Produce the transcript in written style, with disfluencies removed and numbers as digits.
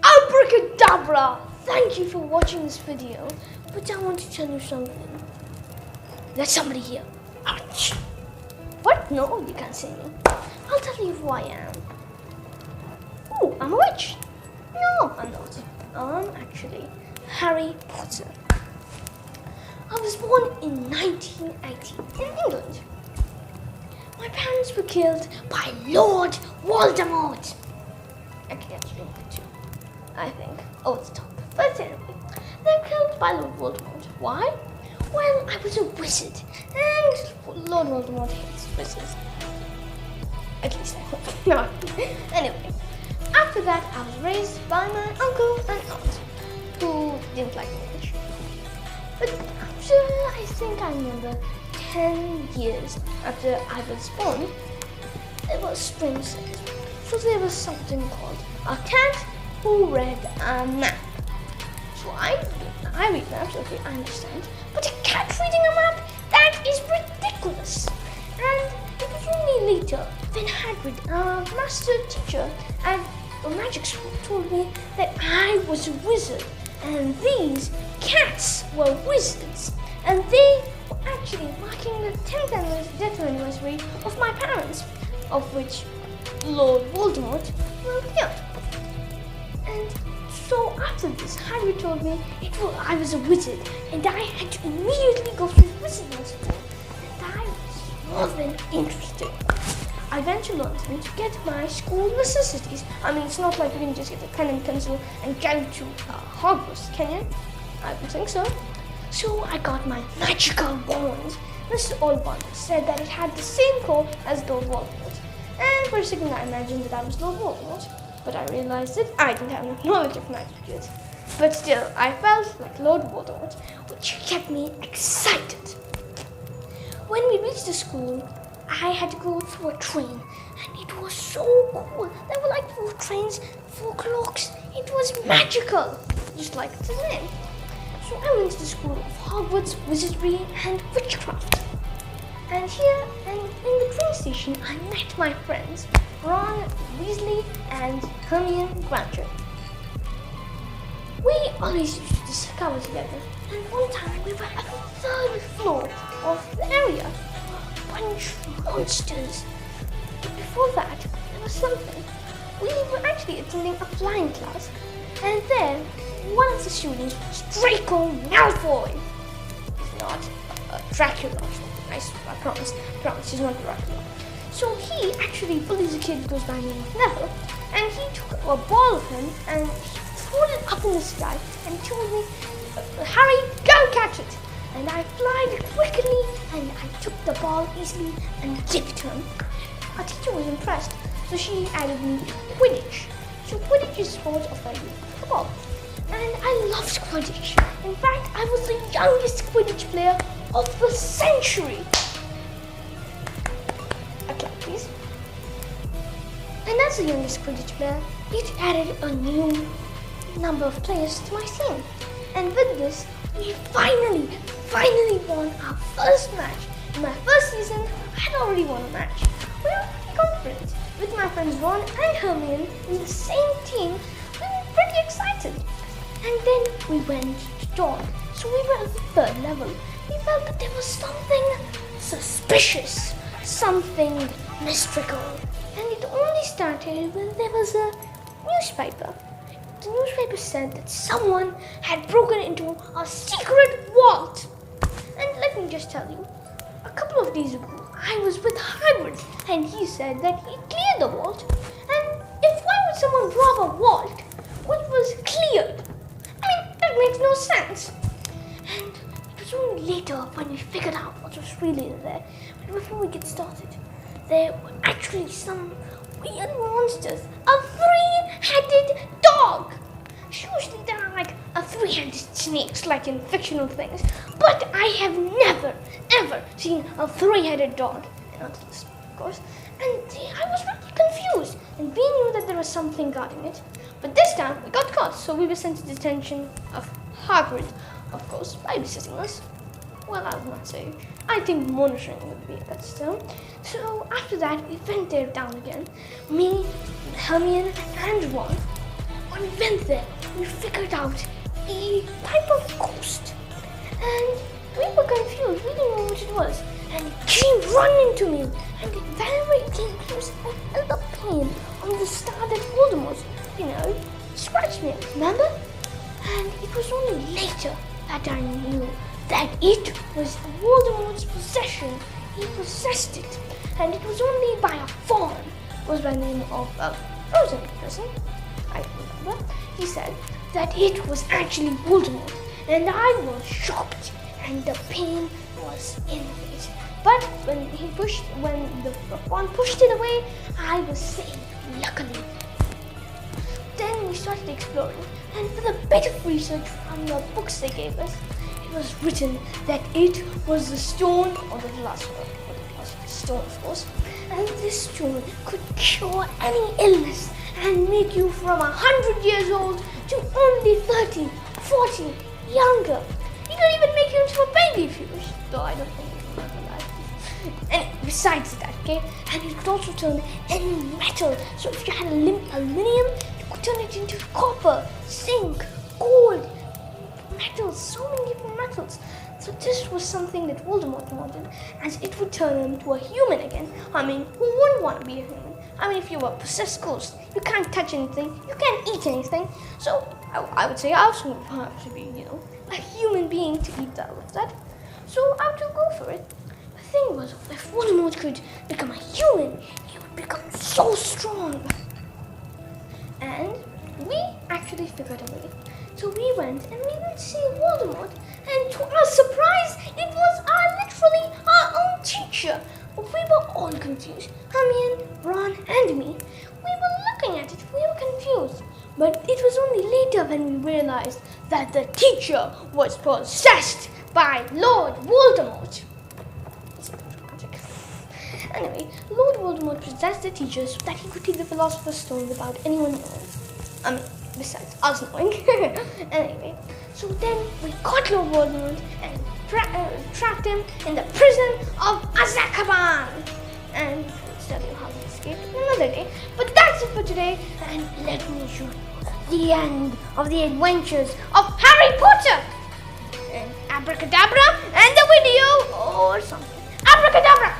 Abracadabra! Thank you for watching this video, but I want to tell you something. There's somebody here. Ouch! What? No, you can't see me. I'll tell you who I am. Oh, I'm a witch. No, I'm not. I'm actually Harry Potter. I was born in 1980 in England. My parents were killed by Lord Voldemort. Actually, that's really good too, I think. Oh, it's top. But anyway, they were killed by Lord Voldemort. Why? Well, I was a wizard, and Lord Voldemort hates wizards. At least I hope. No. Anyway, after that, I was raised by my uncle and aunt, who didn't like me much. But after, I think I remember, 10 years after I was born, it was strange things. So there was something called a cat who read a map. So I read maps, okay, I understand. But a cat reading a map? That is ridiculous. And it was only later when Hagrid, a master teacher at a magic school, told me that I was a wizard. And these cats were wizards. And they were actually marking the 10th death anniversary of my parents, of which Lord Voldemort will killed. And so after this, Harry told me I was a wizard, and I had to immediately go to wizarding school. And I was more than interested. I went to London to get my school necessities. I mean, it's not like you can just get a pen and pencil and go to Hogwarts, can you? I don't think so. So I got my magical wand. Mr. Olbond said that it had the same core as Lord Voldemort. And for a second I imagined that I was Lord Voldemort. But I realized that I didn't have enough knowledge of magic yet. But still, I felt like Lord Voldemort, which kept me excited. When we reached the school, I had to go through a train, and it was so cool. There were like 4 trains, 4 clocks. It was magical, just like the name. So I went to the school of Hogwarts, Wizardry, and Witchcraft. And here, and in the train station, I met my friends, Ron Weasley and Hermione Granger. We always used to discover together, and one time we were at the 3rd floor of the area. A bunch of monsters. But before that, there was something. We were actually attending a flying class, and there, one of the students was Draco Malfoy. He's not Dracula or something. I promise, he's not Dracula. So he actually bullies a kid who goes by the name of Neville, and he took a ball of him and he threw it up in the sky and he told me, Harry, go catch it. And I flied quickly and I took the ball easily and gave it to him. Our teacher was impressed, so she added me Quidditch. So Quidditch is a sport of the ball. And I loved Quidditch. In fact, I was the youngest Quidditch player of the century. A clap, please. And as the youngest Quidditch player, it added a new number of players to my team. And with this, we finally won our first match. In my first season, I had already won a match. We were pretty confident. With my friends Ron and Hermione in the same team, we were pretty excited. And then we went to dawn. So we were at the 3rd level. We felt that there was something suspicious, something mystical. And it only started when there was a newspaper. The newspaper said that someone had broken into a secret vault. And let me just tell you, a couple of days ago, I was with Hagrid, and he said that he cleared the vault. And why would someone rob a vault which was cleared? I mean, that makes no sense. And it was only later when we figured out what was really there. But before we get started, there were actually some weird monsters. A 3-headed dog. Usually there are like a 3-headed snakes, like in fictional things. But I have never, ever seen a 3-headed dog. Not this, of course. And I was really confused. And we knew that there was something guarding it. But this time, we got caught. So we were sent to detention of Hagrid, of course, babysitting us. Well, I would not say. I think monitoring would be a better term. So after that, we went there down again. Me, Hermione, and Ron. when we went there, we figured out a type of ghost. And we were confused. We didn't know what it was. And it came running to me. And whenever it came close, I felt the pain on the star that Voldemort, scratched me. Remember? And it was only later that I knew that it was Voldemort's possession. He possessed it. And it was only by a fawn. It was by the name of a frozen person. I remember. He said that it was actually Voldemort. And I was shocked. And the pain was in it. But when the fawn pushed it away, I was safe, luckily. Then we started exploring, and with a bit of research from the books they gave us, it was written that it was the stone, or the philosopher's stone, of course, and this stone could cure any illness and make you from 100 years old to only 30, 40, younger. It could even make you into a baby if you wish, though I don't think you can remember that. And besides that, okay, and it could also turn any metal. So if you had aluminium, it could turn it into copper, zinc, gold, metals, so many different metals. So this was something that Voldemort wanted, as it would turn him into a human again. I mean, who wouldn't want to be a human? I mean, if you were a possessed ghost, you can't touch anything, you can't eat anything. So I would say I also would have to be, a human being to eat all of that. So I would go for it. The thing was, if Voldemort could become a human, he would become so strong. And we actually figured a way. So we went and we went to see Voldemort, and to our surprise, it was literally our own teacher. We were all confused. Hermione, Ron, and me. We were looking at it. We were confused. But it was only later when we realized that the teacher was possessed by Lord Voldemort. It's magic. Anyway, Lord Voldemort possessed the teacher so that he could take the Philosopher's Stone without anyone knowing. Besides us knowing. Anyway, so then we caught Lord Voldemort and trapped him in the prison of Azkaban. And I'll tell you how he escaped another day. But that's it for today. And let me show you the end of the adventures of Harry Potter. And abracadabra and the video or something. Abracadabra!